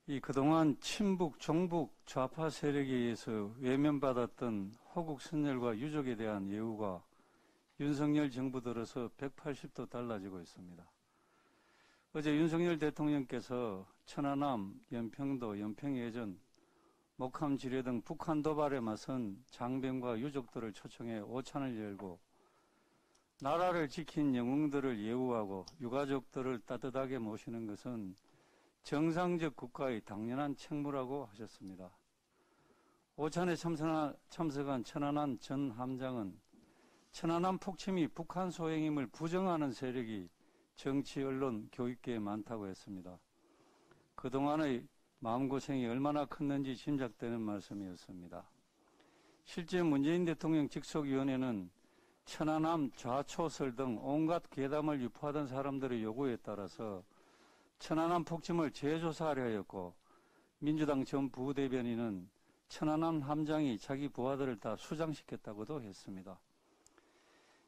이 그동안 친북, 종북, 좌파 세력에 의해서 외면받았던 호국 선열과 유족에 대한 예우가 윤석열 정부 들어서 180도 달라지고 있습니다. 어제 윤석열 대통령께서 천안함, 연평도, 연평해전, 목함 지뢰 등 북한 도발에 맞선 장병과 유족들을 초청해 오찬을 열고 나라를 지킨 영웅들을 예우하고 유가족들을 따뜻하게 모시는 것은 정상적 국가의 당연한 책무라고 하셨습니다. 오찬에 참석한 천안함 전 함장은 천안함 폭침이 북한 소행임을 부정하는 세력이 정치, 언론, 교육계에 많다고 했습니다. 그동안의 마음고생이 얼마나 컸는지 짐작되는 말씀이었습니다. 실제 문재인 대통령 직속위원회는 천안함 좌초설 등 온갖 괴담을 유포하던 사람들의 요구에 따라서 천안함 폭침을 재조사하려 하였고 민주당 전 부대변인은 천안함 함장이 자기 부하들을 다 수장시켰다고도 했습니다.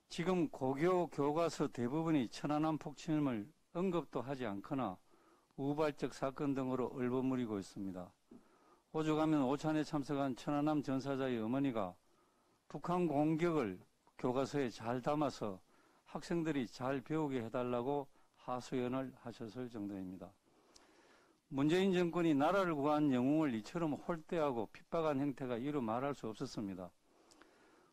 지금 고교 교과서 대부분이 천안함 폭침을 언급도 하지 않거나 우발적 사건 등으로 얼버무리고 있습니다. 오죽하면 오찬에 참석한 천안함 전사자의 어머니가 북한 공격을 교과서에 잘 담아서 학생들이 잘 배우게 해달라고 하소연을 하셨을 정도입니다. 문재인 정권이 나라를 구한 영웅을 이처럼 홀대하고 핍박한 행태가 이루 말할 수 없었습니다.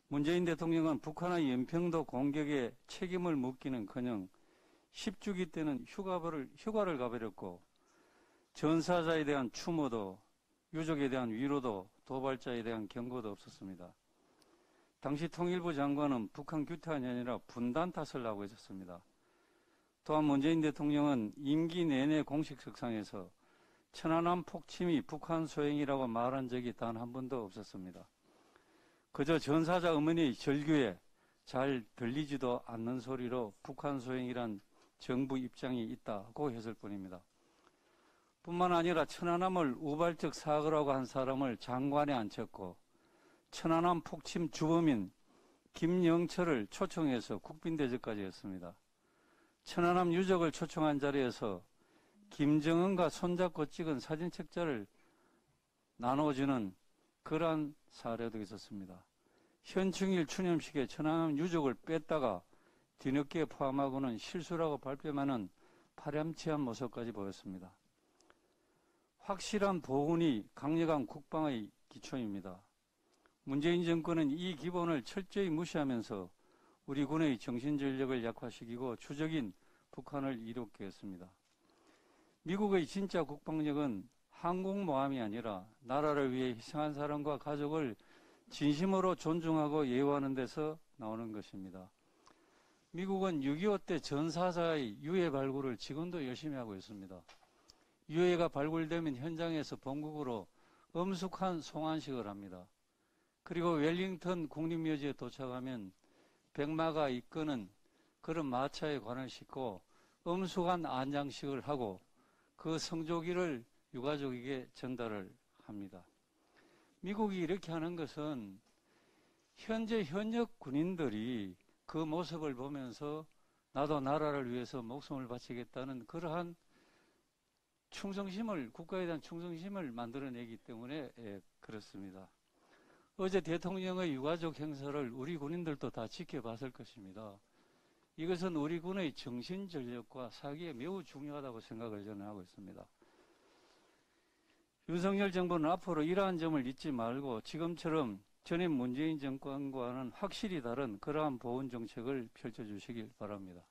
문재인 대통령은 북한의 연평도 공격에 책임을 묻기는커녕 10주기 때는 휴가를 가버렸고 전사자에 대한 추모도 유족에 대한 위로도 도발자에 대한 경고도 없었습니다. 당시 통일부 장관은 북한 규탄이 아니라 분단 탓을 하고 있었습니다. 또한 문재인 대통령은 임기 내내 공식석상에서 천안함 폭침이 북한 소행이라고 말한 적이 단 한 번도 없었습니다. 그저 전사자 어머니의 절규에 잘 들리지도 않는 소리로 북한 소행이란 정부 입장이 있다고 했을 뿐입니다. 뿐만 아니라 천안함을 우발적 사고라고 한 사람을 장관에 앉혔고 천안함 폭침 주범인 김영철을 초청해서 국빈대접까지 했습니다. 천안함 유족을 초청한 자리에서 김정은과 손잡고 찍은 사진 책자를 나눠주는 그러한 사례도 있었습니다. 현충일 추념식에 천안함 유족을 뺐다가 뒤늦게 포함하고는 실수라고 발뺌하는 파렴치한 모습까지 보였습니다. 확실한 보훈이 강력한 국방의 기초입니다. 문재인 정권은 이 기본을 철저히 무시하면서 우리 군의 정신전력을 약화시키고 추적인 북한을 이롭게 했습니다. 미국의 진짜 국방력은 항공모함이 아니라 나라를 위해 희생한 사람과 가족을 진심으로 존중하고 예우하는 데서 나오는 것입니다. 미국은 6.25 때 전사자의 유해 발굴을 지금도 열심히 하고 있습니다. 유해가 발굴되면 현장에서 본국으로 엄숙한 송환식을 합니다. 그리고 웰링턴 국립묘지에 도착하면 백마가 이끄는 그런 마차에 관을 싣고 엄숙한 안장식을 하고 그 성조기를 유가족에게 전달을 합니다. 미국이 이렇게 하는 것은 현재 현역 군인들이 그 모습을 보면서 나도 나라를 위해서 목숨을 바치겠다는 그러한 충성심을, 국가에 대한 충성심을 만들어내기 때문에 그렇습니다. 어제 대통령의 유가족 행사를 우리 군인들도 다 지켜봤을 것입니다. 이것은 우리 군의 정신전력과 사기에 매우 중요하다고 생각을 저는 하고 있습니다. 윤석열 정부는 앞으로 이러한 점을 잊지 말고 지금처럼 전임 문재인 정권과는 확실히 다른 그러한 보훈 정책을 펼쳐주시길 바랍니다.